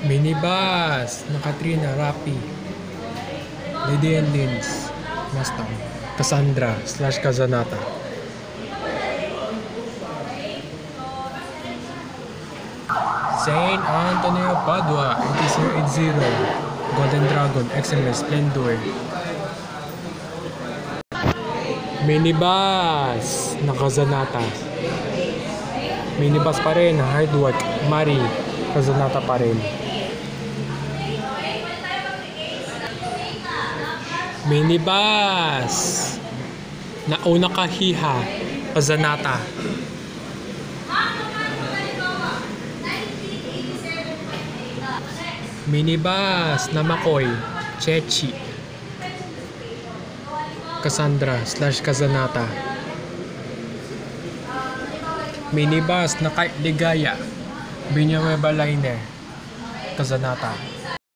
Minibus na Katrina, Rapi, Lady and Lins, Mustang, Cassandra / Kazanata. Saint Antonio Padua 8080, Golden Dragon, XMS, Splendor. Minibus na Kazanata. Minibus pa rin, Hardwork, Mari, Kazanata pa rin. Minibus na Una Kahiha, Kazanata. Minibus na Makoy, Chechi, Cassandra / Kazanata. Minibus na Ligaya, Binyameba Line, Kazanata.